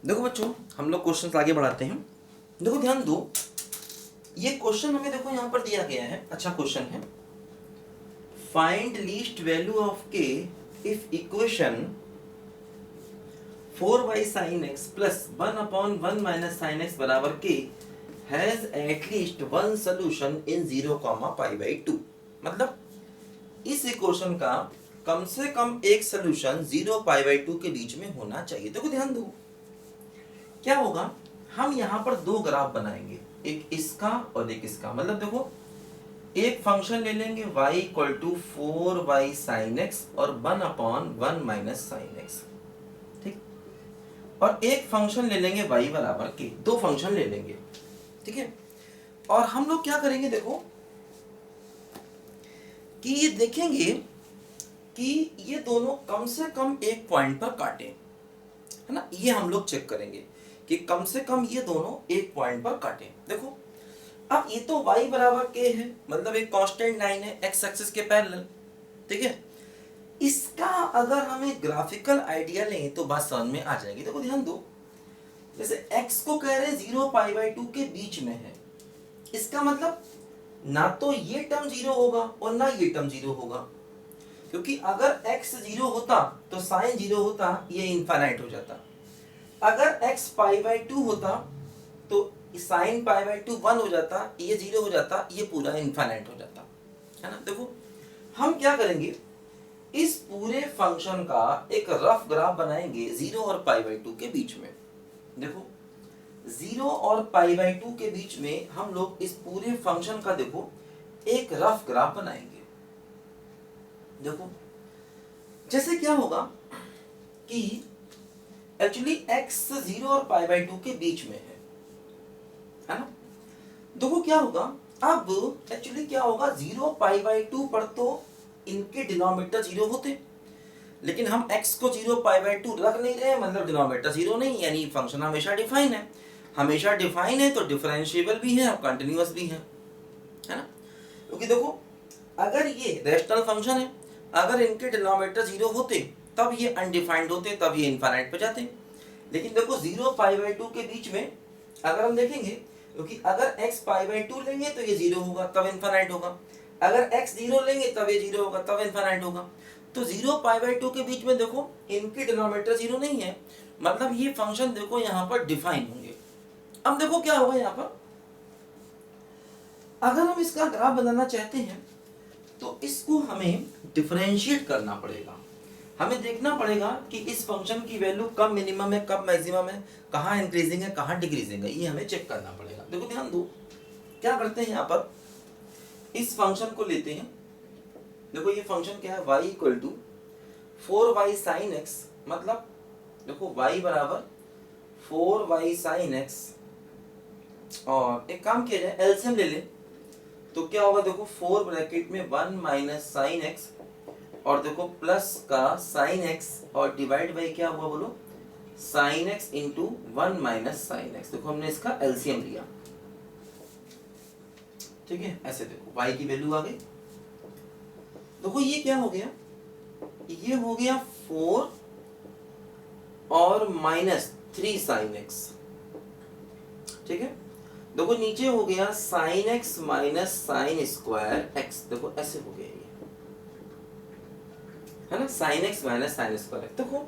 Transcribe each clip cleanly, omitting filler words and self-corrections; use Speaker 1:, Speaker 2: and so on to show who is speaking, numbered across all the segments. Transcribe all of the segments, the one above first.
Speaker 1: देखो बच्चों, हम लोग क्वेश्चन आगे बढ़ाते हैं। देखो ध्यान दो, ये क्वेश्चन हमें देखो यहाँ पर दिया गया है, अच्छा क्वेश्चन है। फाइंड लीस्ट वैल्यू ऑफ के if equation 4y sin x plus 1/1 minus sine x बराबर के has at least one solution in 0, मतलब इस इक्वेशन का कम से कम एक सोल्यूशन 0, के बीच में होना चाहिए। देखो ध्यान दो, क्या होगा, हम यहाँ पर दो ग्राफ बनाएंगे, एक इसका और एक इसका। मतलब देखो, एक फंक्शन ले लेंगे y equal to 4y sin x और 1/1 माइनस साइन एक्स, ठीक। और एक फंक्शन ले लेंगे y बराबर के, दो फंक्शन ले लेंगे, ठीक है। और हम लोग क्या करेंगे, देखो कि ये देखेंगे कि ये दोनों कम से कम एक पॉइंट पर काटे, है ना। ये हम लोग चेक करेंगे कि कम से कम ये दोनों एक पॉइंट पर काटे। देखो, अब ये तो y बराबर के है, मतलब एक कांस्टेंट लाइन है x एक्सिस के पैरेलल, ठीक है। इसका अगर हमें ग्राफिकल आइडिया लें तो बात समझ में आ जाएगी। देखो ध्यान दो, जैसे x को कह रहे हैं 0, π/2 के बीच में है, इसका मतलब ना तो ये टर्म 0 होगा और ना ये टर्म 0 होगा, क्योंकि अगर x 0 होता तो साइन 0 होता, ये इनफाइनाइट हो जाता। अगर x π/2 होता तो साइन π/2 1 हो जाता, ये 0 हो जाता, ये पूरा इनफाइनाइट हो जाता, है ना। देखो हम क्या करेंगे, इस पूरे फंक्शन का एक रफ ग्राफ बनाएंगे 0 और π/2 के बीच में। देखो 0 और π/2 के बीच में हम लोग इस पूरे फंक्शन का देखो एक रफ ग्राफ बनाएंगे। देखो जैसे क्या होगा कि एक्चुअली x 0 और π/2 के बीच में है ना। देखो क्या होगा, अब एक्चुअली क्या होगा, 0 π/2 पर तो इनके डिनोमिनेटर 0 होते, लेकिन हम x को 0 π/2 रख नहीं रहे, मतलब डिनोमिनेटर 0 नहीं, यानी फंक्शन हमेशा डिफाइन है। हमेशा डिफाइन है तो डिफरेंशिएबल भी है और कंटिन्यूअस भी है ना। क्योंकि देखो, अगर ये रैशनल फंक्शन है, अगर इनके डिनोमिनेटर 0 होते तब ये अनडिफाइंड होते, तब ये इनफाइनाइट पे जाते। लेकिन देखो 0 π/2 के बीच में अगर हम देखेंगे, क्योंकि अगर x π/2 लेंगे तो ये 0 होगा, तब इनफाइनाइट होगा। अगर x 0 लेंगे तब ये 0 होगा, तब इनफाइनाइट होगा। तो 0 π/2 के बीच में देखो इनके डिनोमिनेटर 0 नहीं है, मतलब ये फंक्शन देखो यहाँ पर डिफाइन होंगे। अब देखो क्या होगा, यहाँ पर अगर हम इसका ग्राफ बनाना चाहते हैं तो इसको हमें डिफरेंशिएट करना पड़ेगा। हमें देखना पड़ेगा कि इस फंक्शन की वैल्यू कब मिनिमम है, कब मैक्सिमम है, कहाँ इंक्रीजिंग है, कहाँ डिक्रीजिंग है, ये हमें चेक करना पड़ेगा। देखो ध्यान दो, क्या करते हैं, यहाँ पर इस फंक्शन को लेते हैं। देखो ये फंक्शन क्या है, y equal to 4y sin x, मतलब देखो y बराबर 4y sin x, और एक काम किया जाए एलसीएम ले ले तो क्या होगा, देखो 4 ब्रैकेट में 1 माइनस साइन एक्स, और देखो प्लस का साइन एक्स और डिवाइड बाई क्या हुआ बोलो, sine x into 1 minus sine x. देखो हमने इसका एलसीएम लिया, ठीक है। ऐसे देखो y की वैल्यू आ गई। देखो ये क्या हो गया, ये हो गया 4 और माइनस 3 साइन एक्स, ठीक है। देखो नीचे हो गया sine x minus sine square x, देखो ऐसे हो गया ये, है ना, sine x minus sine square. देखो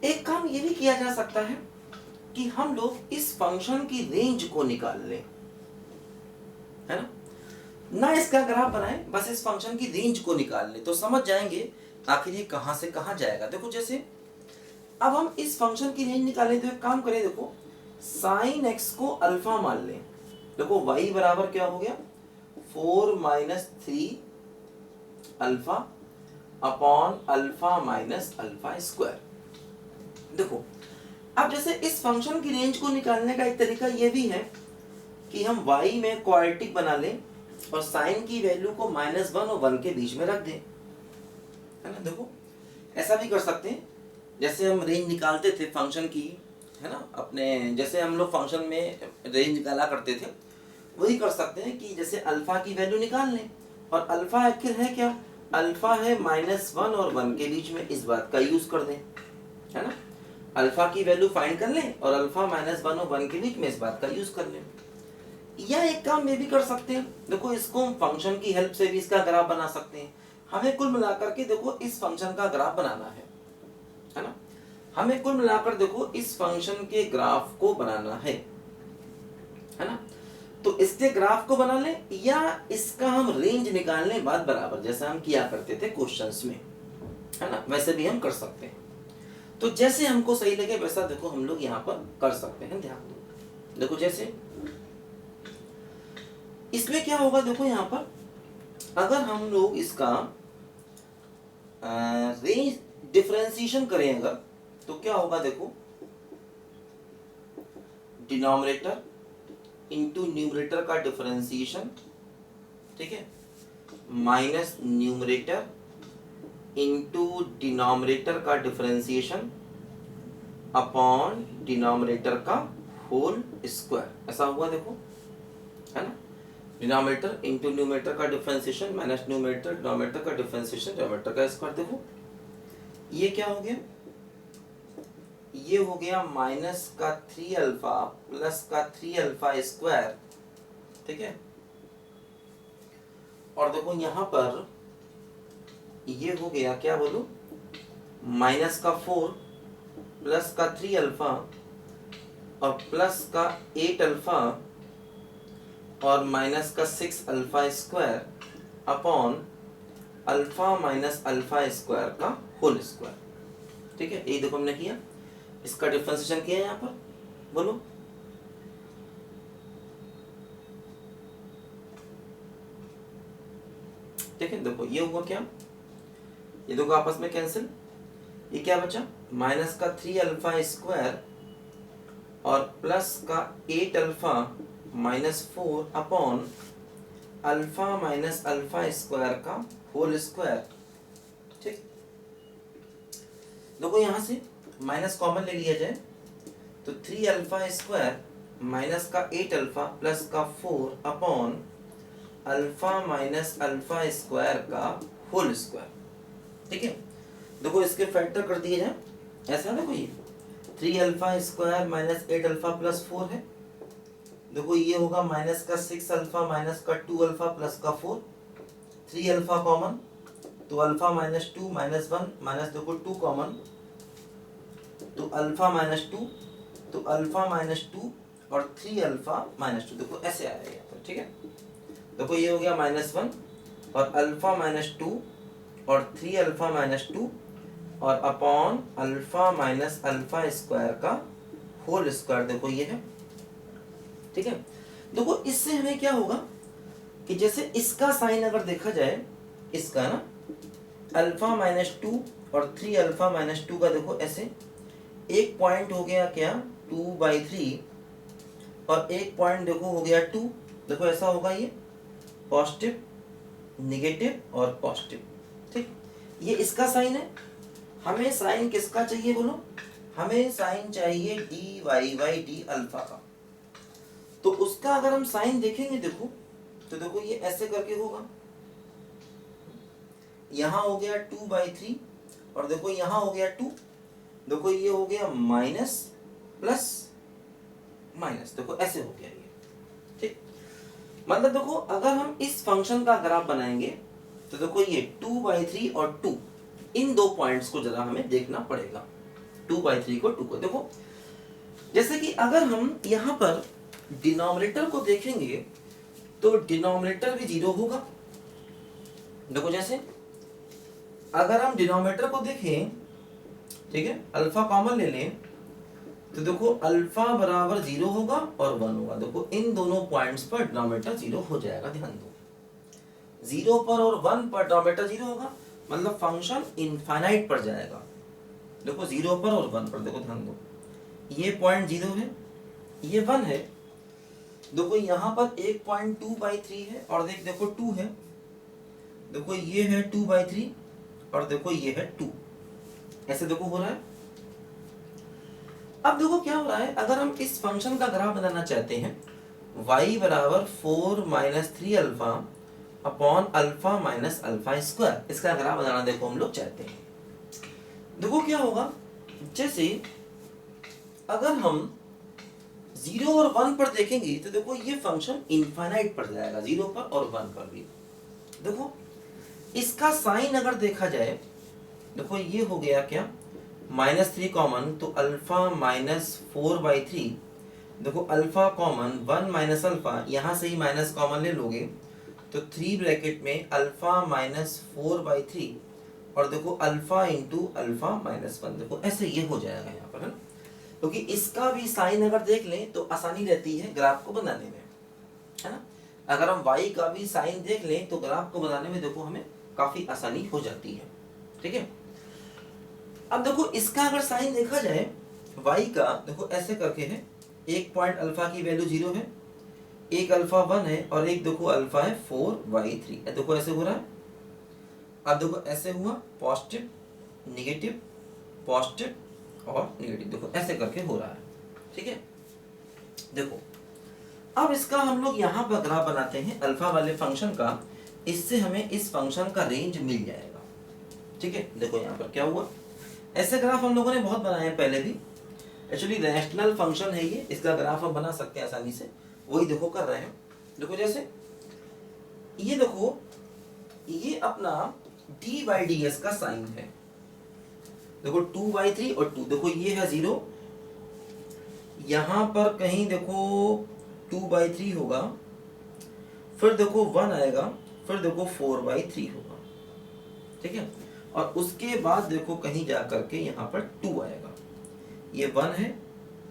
Speaker 1: एक काम ये भी किया जा सकता है कि हम लोग इस फंक्शन की रेंज को निकाल लें, है ना इसका ग्राफ बनाएं, बस इस फंक्शन की रेंज को निकाल लें तो समझ जाएंगे आखिर ये कहां से कहां जाएगा। देखो जैसे अब हम इस फंक्शन की रेंज निकालें तो एक काम करें, देखो साइन एक्स को अल्फा मान लें। देखो y बराबर क्या हो गया, 4 minus 3 alpha upon alpha minus alpha square. देखो अब जैसे इस फंक्शन की रेंज को निकालने का एक तरीका ये भी है कि हम y में क्वाड्रेटिक बना लें और साइन की वैल्यू को -1 और 1 के बीच में रख दें, है ना। देखो ऐसा भी कर सकते हैं, जैसे हम रेंज निकालते थे फंक्शन की, है ना, अपने जैसे हम लोग फंक्शन में रेंज निकाला करते थे, वही कर सकते हैं कि जैसे अल्फा की वैल्यू निकाल लें, और अल्फा आखिर है क्या, अल्फा है -1 और 1 के बीच में, इस बात का यूज कर दें, है ना। अल्फा की वैल्यू फाइंड कर लें और अल्फा -1 और 1 के बीच में इस बात का यूज कर लें। या एक काम ये भी कर सकते हैं, देखो इसको हम फंक्शन की हेल्प से भी इसका ग्राफ बना सकते हैं। हमें कुल मिलाकर के देखो इस फंक्शन का ग्राफ बनाना है ना। हमें कुल मिलाकर देखो इस फंक्शन के ग्राफ को बनाना है ना। तो इसके ग्राफ को बना लें या इसका हम रेंज निकाल लें बात बराबर, जैसा हम किया करते थे क्वेश्चंस में, है ना, वैसे भी हम कर सकते हैं। तो जैसे हमको सही लगे वैसा देखो हम लोग यहाँ पर कर सकते हैं। ध्यान दो, देखो जैसे इसमें क्या होगा, देखो यहाँ पर अगर हम लोग इसका रेंज डिफरेंशिएशन करें अगर, तो क्या होगा, देखो डिनोमिनेटर इंटू न्यूमरेटर का डिफरेंशिएशन, ठीक है, माइनस न्यूमरेटर इंटू डिनोमिनेटर का डिफरेंशिएशन अपॉन डिनोमिनेटर का होल स्क्वायर, ऐसा हुआ देखो, है ना। डिनोमिनेटर इंटू न्यूमरेटर का डिफरेंशिएशन माइनस न्यूमरेटर डिनोमिनेटर का डिफरेंशिएशन डिनोमिनेटर का स्क्वायर। देखो ये क्या हो गया, ये हो गया माइनस का 3 अल्फा प्लस का 3 अल्फा स्क्वायर, ठीक है। और देखो यहाँ पर ये हो गया क्या बोलो, माइनस का 4 प्लस का 3 अल्फा और प्लस का 8 अल्फा और माइनस का 6 alpha square upon alpha minus alpha square का होल स्क्वायर, ठीक है। ये देखो हमने किया, इसका डिफरेंशिएशन किया है यहाँ पर, बोलो ठीक है। देखो ये हुआ क्या, ये देखो आपस में कैंसिल, ये क्या बचा, माइनस का 3 अल्फा स्क्वायर और प्लस का 8 alpha minus 4 upon alpha minus alpha square का होल स्क्वायर, ठीक। देखो यहां से माइनस कॉमन ले लिया जाए तो 3 अल्फा स्क्वायर माइनस का 8 अल्फा प्लस का 4 upon alpha minus alpha square का होल स्क्वायर, ठीक है। देखो इसके फैक्टर कर दिए जाए, ऐसा देखो ये 3 alpha square minus 8 alpha plus 4 है, देखो ये होगा माइनस का 6 अल्फा माइनस का 2 अल्फा प्लस का 4, 3 अल्फा कॉमन तो अल्फा माइनस 2 माइनस 1 माइनस देखो 2 कॉमन तो अल्फा माइनस 2 तो अल्फा माइनस 2 और 3 अल्फा माइनस 2, देखो ऐसे आ रहा है यहाँ पर, ठीक है। देखो ये हो गया -1 और अल्फा माइनस 2 और 3 अल्फा माइनस 2 और upon alpha minus alpha square का होल स्क्वायर, देखो ये है, ठीक है। देखो इससे हमें क्या होगा कि जैसे इसका साइन अगर देखा जाए, इसका ना अल्फा माइनस 2 और 3 अल्फा माइनस 2 का देखो ऐसे एक पॉइंट हो गया क्या 2/3 और एक पॉइंट देखो हो गया 2, देखो ऐसा होगा ये पॉजिटिव नेगेटिव और पॉजिटिव, ठीक। ये इसका साइन है, हमें साइन किसका चाहिए बोलो, हमें साइन चाहिए dy/d अल्फा का। तो उसका अगर हम साइन देखेंगे देखो, तो देखो ये ऐसे करके होगा, यहां हो गया 2/3 और देखो यहां हो गया 2, देखो ये हो गया माइनस प्लस माइनस, देखो ऐसे हो गया ये, ठीक। मतलब देखो अगर हम इस फंक्शन का ग्राफ बनाएंगे तो देखो ये 2/3 और 2 इन दो पॉइंट्स को जरा हमें देखना पड़ेगा, 2/3 को 2 को देखो, जैसे कि अगर हम यहाँ पर डिनोमिनेटर को देखेंगे तो डिनोमिनेटर भी 0 होगा। देखो जैसे अगर हम डिनोमिनेटर को देखें, ठीक है, अल्फा कॉमन ले लें तो देखो अल्फा बराबर 0 होगा और 1 होगा, देखो इन दोनों पॉइंट्स पर डिनोमिनेटर 0 हो जाएगा। ध्यान दो 0 पर और 1 पर डिनोमिनेटर 0 होगा, मतलब फंक्शन इनफाइनाइट पर जाएगा। देखो 0 पर और 1 पर, देखो ध्यान दो ये पॉइंट 0 है, ये 1 है, देखो यहाँ पर एक पॉइंट 2/3 है और देखो 2 है, देखो ये है 2/3 और देखो ये है 2, ऐसे देखो हो रहा है। अब देखो क्या हो रहा है, अगर हम इस फंक्शन का ग्राफ बनाना चाहते हैं y बराबर 4 minus 3 alpha upon alpha minus alpha square, इसका ग्राफ बनाना देखो हम लोग चाहते हैं। देखो क्या होगा, जैसे अगर हम 0 और 1 पर देखेंगे तो देखो ये फंक्शन इनफाइनाइट पर जाएगा, 0 पर और 1 पर भी। देखो इसका साइन अगर देखा जाए, देखो ये हो गया क्या, -3 कॉमन, तो अल्फा -4/3। देखो अल्फा कॉमन, 1 माइनस अल्फा, यहाँ से ही माइनस कॉमन ले लोगे तो 3 ब्रैकेट में अल्फा -4/3 और देखो अल्फा इंटू अल्फा -1। देखो ऐसे ये हो जाएगा यहाँ पर, है ना। क्योंकि इसका भी साइन अगर देख लें तो आसानी रहती है ग्राफ को बनाने में, है ना। अगर हम y का भी साइन देख लें तो ग्राफ को बनाने में देखो हमें काफी आसानी हो जाती है, ठीक है। अब देखो इसका अगर साइन देखा जाए y का, देखो ऐसे करके है, एक पॉइंट अल्फा की वैल्यू 0 है, एक अल्फा 1 है और एक देखो अल्फा है 4/3। देखो ऐसे हो रहा है। अब देखो ऐसे हुआ, पॉजिटिव निगेटिव पॉजिटिव और निगेटिव, देखो ऐसे करके हो रहा है, ठीक है। देखो अब इसका हम लोग यहाँ पर ग्राफ बनाते हैं अल्फा वाले फंक्शन का, इससे हमें इस फंक्शन का रेंज मिल जाएगा, ठीक है। देखो यहाँ पर क्या हुआ, ऐसे ग्राफ हम लोगों ने बहुत बनाए हैं पहले भी। एक्चुअली रैशनल फंक्शन है ये, इसका ग्राफ हम बना सकते हैं आसानी से, वही देखो कर रहे हैं। देखो जैसे ये देखो, ये अपना d/ds का साइन है। देखो 2/3 और 2, देखो ये है 0, यहां पर कहीं देखो 2/3 होगा, फिर देखो 1 आएगा, फिर देखो 4/3 होगा, ठीक है। और उसके बाद देखो कहीं जा करके यहाँ पर 2 आएगा, ये 1 है,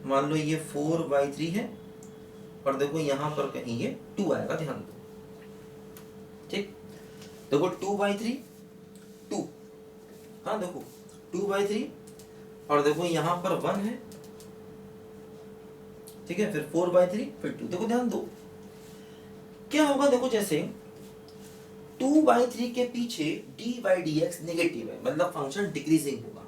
Speaker 1: मान लो ये 4/3 है, और देखो यहाँ पर कहीं ये 2 आएगा, ध्यान दो, ठीक। देखो 2/3 2, हाँ देखो 2/3 और देखो यहाँ पर 1 है, ठीक है, फिर 4/3 फिर 2। देखो ध्यान दो क्या होगा, देखो जैसे 2/3 के पीछे d/dx नेगेटिव है, मतलब फंक्शन डिक्रीजिंग होगा,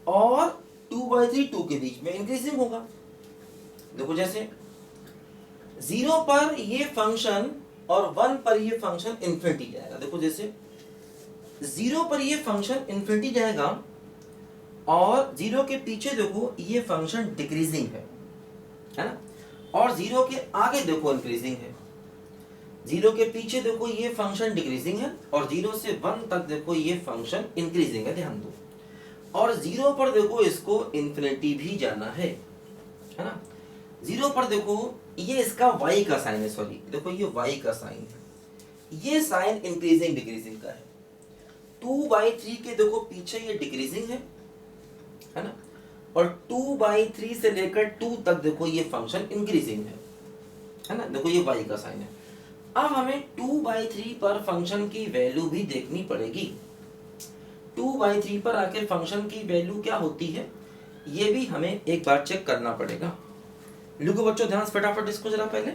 Speaker 1: और 2/3 2 के बीच में इंक्रीजिंग होगा। देखो जैसे 0 पर ये फंक्शन और 1 पर ये फंक्शन इन्फिनिटी जाएगा। देखो जैसे 0 पर ये फंक्शन इन्फिनिटी जाएगा और 0 के पीछे देखो ये फंक्शन डिक्रीजिंग है ना, और 0 के आगे देखो इंक्रीजिंग है। 0 के पीछे देखो ये फंक्शन डिक्रीजिंग है और 0 से 1 तक देखो ये फंक्शन इंक्रीजिंग है, ध्यान दो। और 0 पर देखो इसको इन्फिनिटी भी जाना है ना। 0 पर देखो ये इसका y का साइन है, सॉरी देखो ये y का साइन है, ये साइन इंक्रीजिंग डिक्रीजिंग का है। 2/3 के देखो पीछे ये डिक्रीजिंग है ना, और 2/3 से लेकर 2 तक देखो ये फंक्शन इंक्रीजिंग है ना। देखो ये y का साइन है। अब हमें 2/3 पर फंक्शन की वैल्यू भी देखनी पड़ेगी। 2/3 पर आखिर फंक्शन की वैल्यू क्या होती है ये भी हमें एक बार चेक करना पड़ेगा। लिखो बच्चों ध्यान से फटाफट इसको जरा पहले।